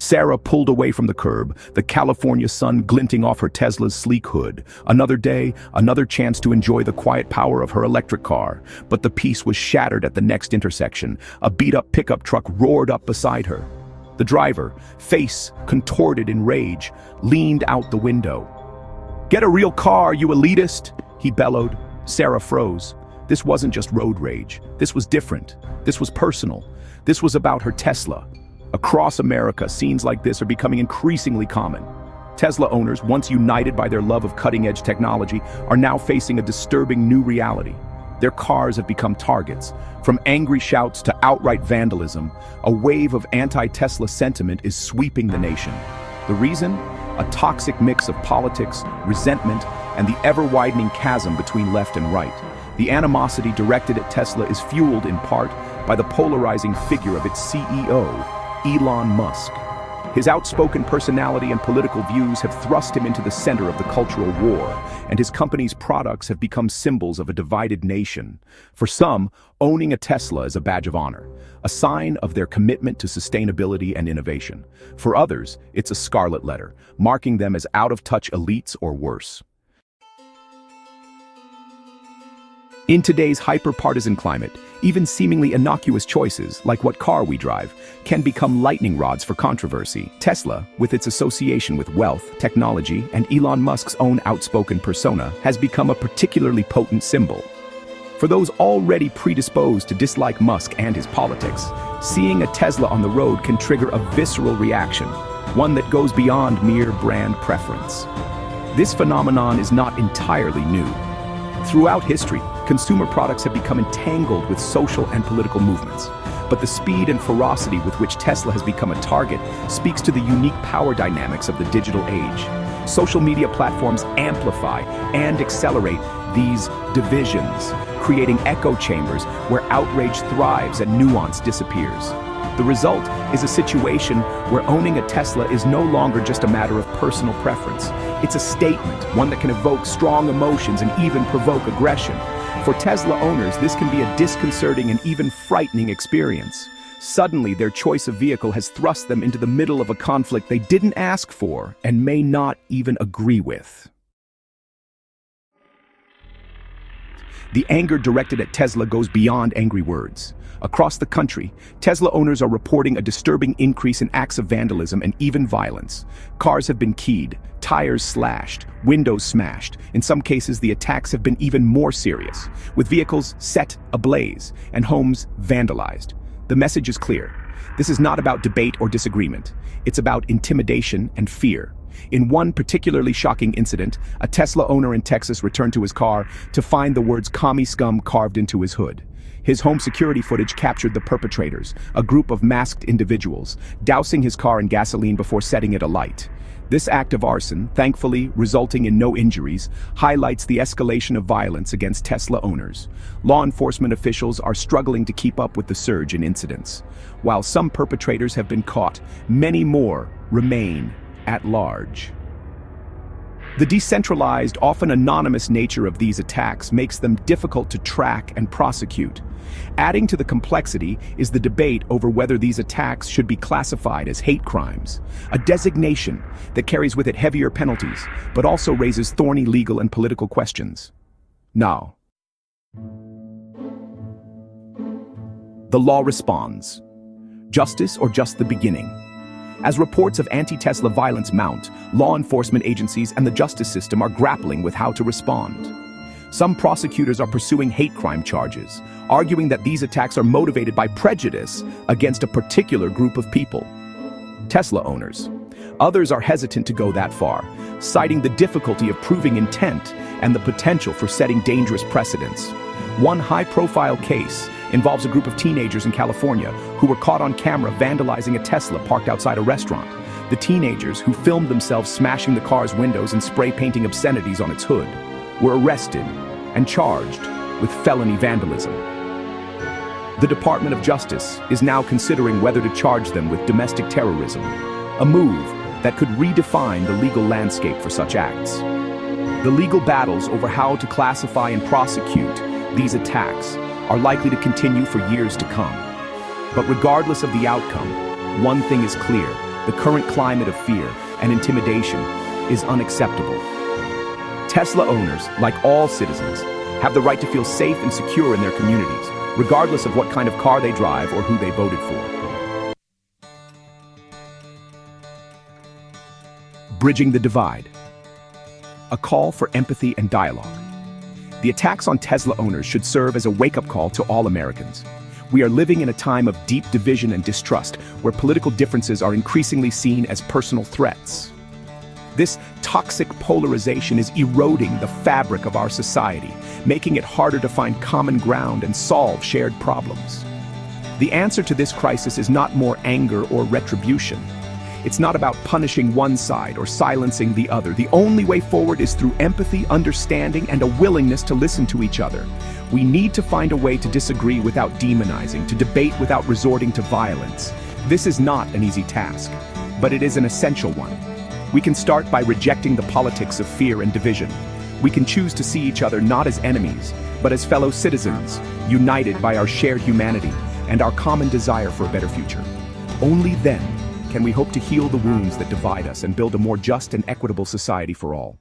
Sarah pulled away from the curb, the California sun glinting off her Tesla's sleek hood. Another day, another chance to enjoy the quiet power of her electric car. But the peace was shattered at the next intersection. A beat-up pickup truck roared up beside her. The driver, face contorted in rage, leaned out the window. "Get a real car, you elitist!" he bellowed. Sarah froze. This wasn't just road rage. This was different. This was personal. This was about her Tesla. Across America, scenes like this are becoming increasingly common. Tesla owners, once united by their love of cutting-edge technology, are now facing a disturbing new reality. Their cars have become targets. From angry shouts to outright vandalism, a wave of anti-Tesla sentiment is sweeping the nation. The reason? A toxic mix of politics, resentment, and the ever-widening chasm between left and right. The animosity directed at Tesla is fueled in part by the polarizing figure of its CEO, Elon Musk. His outspoken personality and political views have thrust him into the center of the cultural war, and his company's products have become symbols of a divided nation. For some, owning a Tesla is a badge of honor, a sign of their commitment to sustainability and innovation. For others, it's a scarlet letter, marking them as out-of-touch elites or worse. In today's hyper-partisan climate, even seemingly innocuous choices, like what car we drive, can become lightning rods for controversy. Tesla, with its association with wealth, technology, and Elon Musk's own outspoken persona, has become a particularly potent symbol. For those already predisposed to dislike Musk and his politics, seeing a Tesla on the road can trigger a visceral reaction, one that goes beyond mere brand preference. This phenomenon is not entirely new. Throughout history, consumer products have become entangled with social and political movements. But the speed and ferocity with which Tesla has become a target speaks to the unique power dynamics of the digital age. Social media platforms amplify and accelerate these divisions, creating echo chambers where outrage thrives and nuance disappears. The result is a situation where owning a Tesla is no longer just a matter of personal preference. It's a statement, one that can evoke strong emotions and even provoke aggression. For Tesla owners, this can be a disconcerting and even frightening experience. Suddenly, their choice of vehicle has thrust them into the middle of a conflict they didn't ask for and may not even agree with. The anger directed at Tesla goes beyond angry words. Across the country, Tesla owners are reporting a disturbing increase in acts of vandalism and even violence. Cars have been keyed, tires slashed, windows smashed. In some cases, the attacks have been even more serious, with vehicles set ablaze and homes vandalized. The message is clear. This is not about debate or disagreement. It's about intimidation and fear. In one particularly shocking incident, a Tesla owner in Texas returned to his car to find the words "commie scum" carved into his hood. His home security footage captured the perpetrators, a group of masked individuals, dousing his car in gasoline before setting it alight. This act of arson, thankfully resulting in no injuries, highlights the escalation of violence against Tesla owners. Law enforcement officials are struggling to keep up with the surge in incidents. While some perpetrators have been caught, many more remain at large. The decentralized, often anonymous nature of these attacks makes them difficult to track and prosecute. Adding to the complexity is the debate over whether these attacks should be classified as hate crimes, a designation that carries with it heavier penalties, but also raises thorny legal and political questions. Now, the law responds. Justice or just the beginning? As reports of anti-Tesla violence mount, law enforcement agencies and the justice system are grappling with how to respond. Some prosecutors are pursuing hate crime charges, arguing that these attacks are motivated by prejudice against a particular group of people. Tesla owners. Others are hesitant to go that far, citing the difficulty of proving intent and the potential for setting dangerous precedents. One high-profile case involves a group of teenagers in California who were caught on camera vandalizing a Tesla parked outside a restaurant. The teenagers, who filmed themselves smashing the car's windows and spray painting obscenities on its hood, were arrested and charged with felony vandalism. The Department of Justice is now considering whether to charge them with domestic terrorism, a move that could redefine the legal landscape for such acts. The legal battles over how to classify and prosecute these attacks are likely to continue for years to come. But regardless of the outcome, one thing is clear: The current climate of fear and intimidation is unacceptable. Tesla owners, like all citizens, have the right to feel safe and secure in their communities, regardless of what kind of car they drive or who they voted for. Bridging the divide. A call for empathy and dialogue. The attacks on Tesla owners should serve as a wake-up call to all Americans. We are living in a time of deep division and distrust, where political differences are increasingly seen as personal threats. This toxic polarization is eroding the fabric of our society, making it harder to find common ground and solve shared problems. The answer to this crisis is not more anger or retribution. It's not about punishing one side or silencing the other. The only way forward is through empathy, understanding, and a willingness to listen to each other. We need to find a way to disagree without demonizing, to debate without resorting to violence. This is not an easy task, but it is an essential one. We can start by rejecting the politics of fear and division. We can choose to see each other not as enemies, but as fellow citizens, united by our shared humanity and our common desire for a better future. Only then can we hope to heal the wounds that divide us and build a more just and equitable society for all.